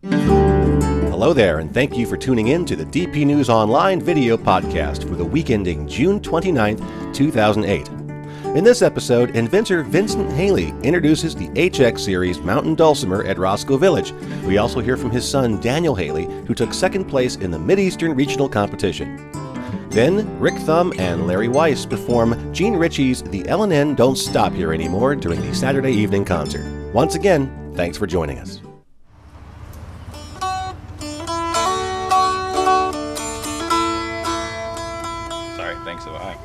Hello there, and thank you for tuning in to the DP News Online video podcast for the week ending June 29th, 2008. In this episode, inventor Vincent Haley introduces the HX series Mountain Dulcimer at Roscoe Village. We also hear from his son Daniel Haley, who took second place in the Mideastern Regional Competition. Then, Rick Thum and Larry Wisse perform Jean Ritchie's The L&N Don't Stop Here Anymore during the Saturday evening concert. Once again, thanks for joining us. Sorry, thanks a lot.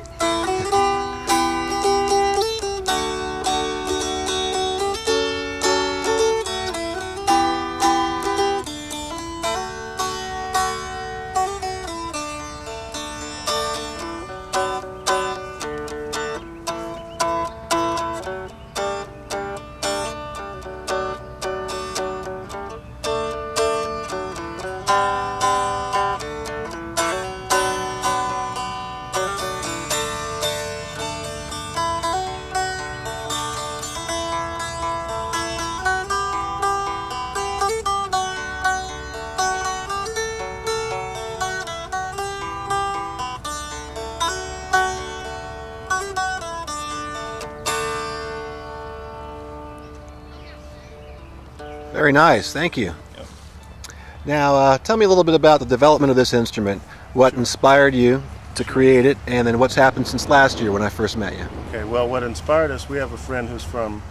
Very nice, thank you. Yep. Now, tell me a little bit about the development of this instrument. What inspired you to create it, and then what's happened since last year when I first met you? Okay, well, what inspired us, we have a friend who's from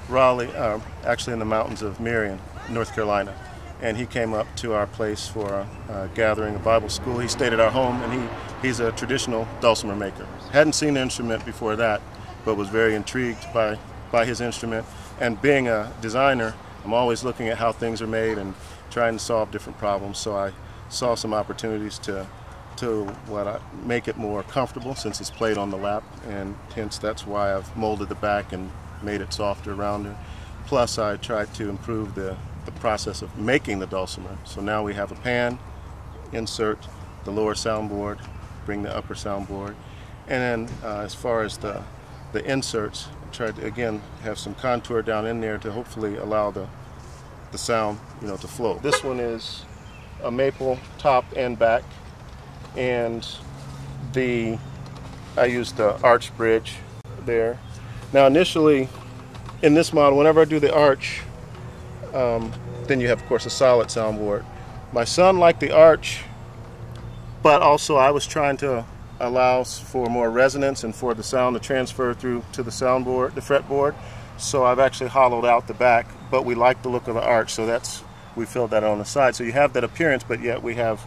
Raleigh, actually in the mountains of Marion, North Carolina, and he came up to our place for a gathering, a Bible school. He stayed at our home, and he's a traditional dulcimer maker. Hadn't seen the instrument before that, but was very intrigued by his instrument. And being a designer, I'm always looking at how things are made and trying to solve different problems. So I saw some opportunities to make it more comfortable since it's played on the lap, and hence that's why I've molded the back and made it softer, rounder. Plus I tried to improve the process of making the dulcimer. So now we have a pan, insert the lower soundboard, bring the upper soundboard, and then as far as the inserts, tried to again have some contour down in there to hopefully allow the sound, to flow. This one is a maple top and back, and I used the arch bridge there. Now initially in this model, whenever I do the arch, then you have of course a solid soundboard. My son liked the arch, but also I was trying to allows for more resonance and for the sound to transfer through to the soundboard, the fretboard. So I've actually hollowed out the back, but we like the look of the arch, so we filled that on the side. So you have that appearance, but yet we have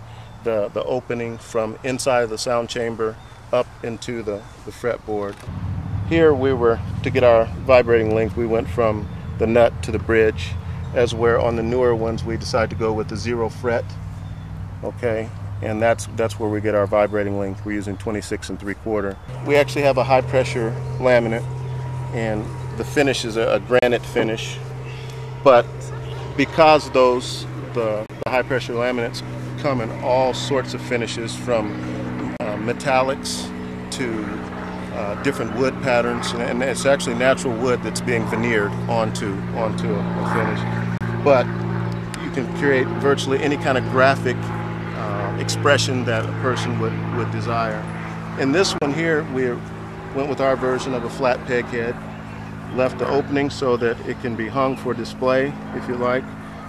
the opening from inside of the sound chamber up into the fretboard. Here to get our vibrating length, we went from the nut to the bridge, as where on the newer ones we decided to go with the 0 fret. Okay. And that's where we get our vibrating length. We're using 26 3/4. We actually have a high pressure laminate, and the finish is a granite finish. But because the high pressure laminates come in all sorts of finishes, from metallics to different wood patterns, and it's actually natural wood that's being veneered onto a finish. But you can create virtually any kind of graphic expression that a person would desire. In this one here, we went with our version of a flat peg head, left the opening so that it can be hung for display if you like.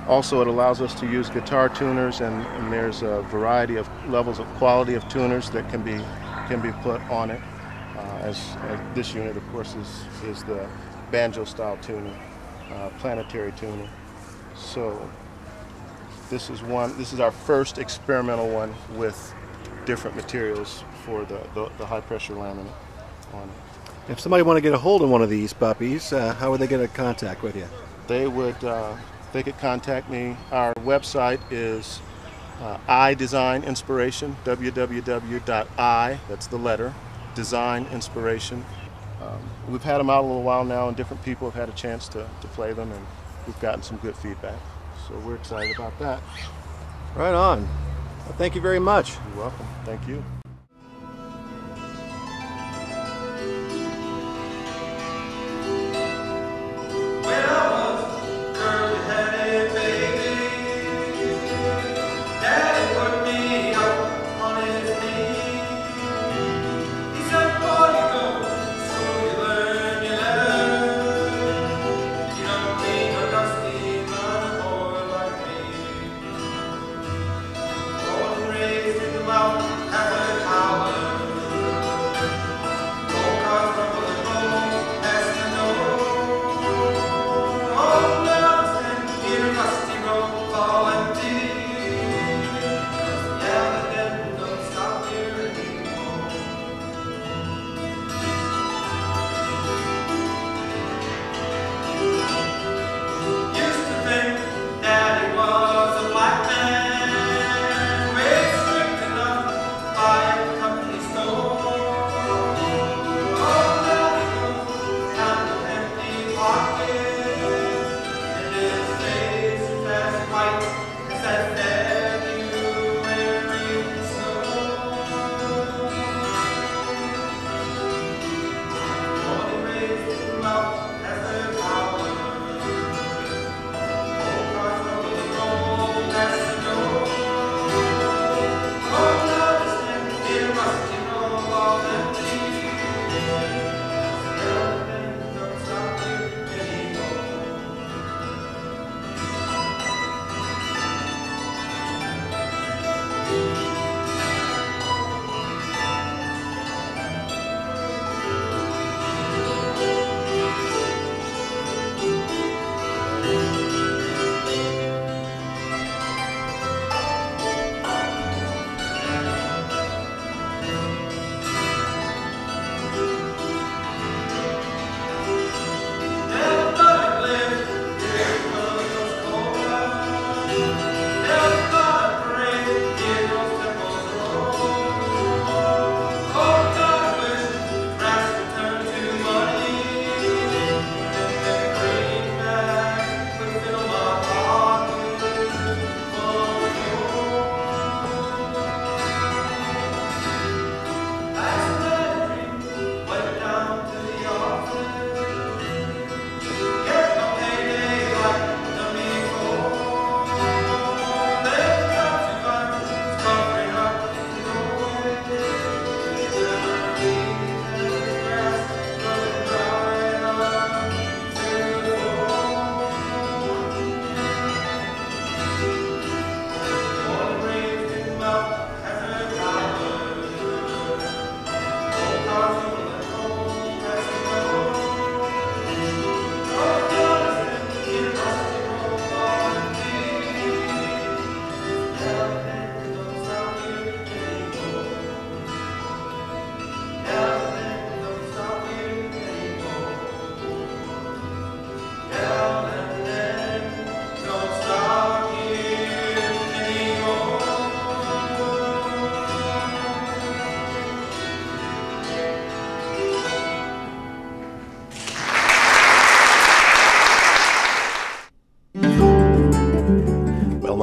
Also, it allows us to use guitar tuners, and there's a variety of levels of quality of tuners that can be put on it. As this unit, of course, is the banjo style tuning, planetary tuning. So this is our first experimental one with different materials for the high pressure laminate on it. If somebody want to get a hold of one of these puppies, how would they get in contact with you? They could contact me. Our website is iDesign Inspiration, www.i, that's the letter, Design Inspiration. We've had them out a little while now, and different people have had a chance to play them, and we've gotten some good feedback. So we're excited about that. Right on. Well, thank you very much. You're welcome. Thank you. When I was a girl, you had a baby.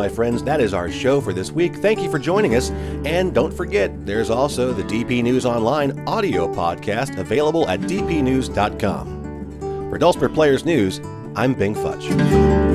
my friends, that is our show for this week. Thank you for joining us. And don't forget, there's also the DP News Online audio podcast available at dpnews.com. For Dulcimer Players News, I'm Bing Futch.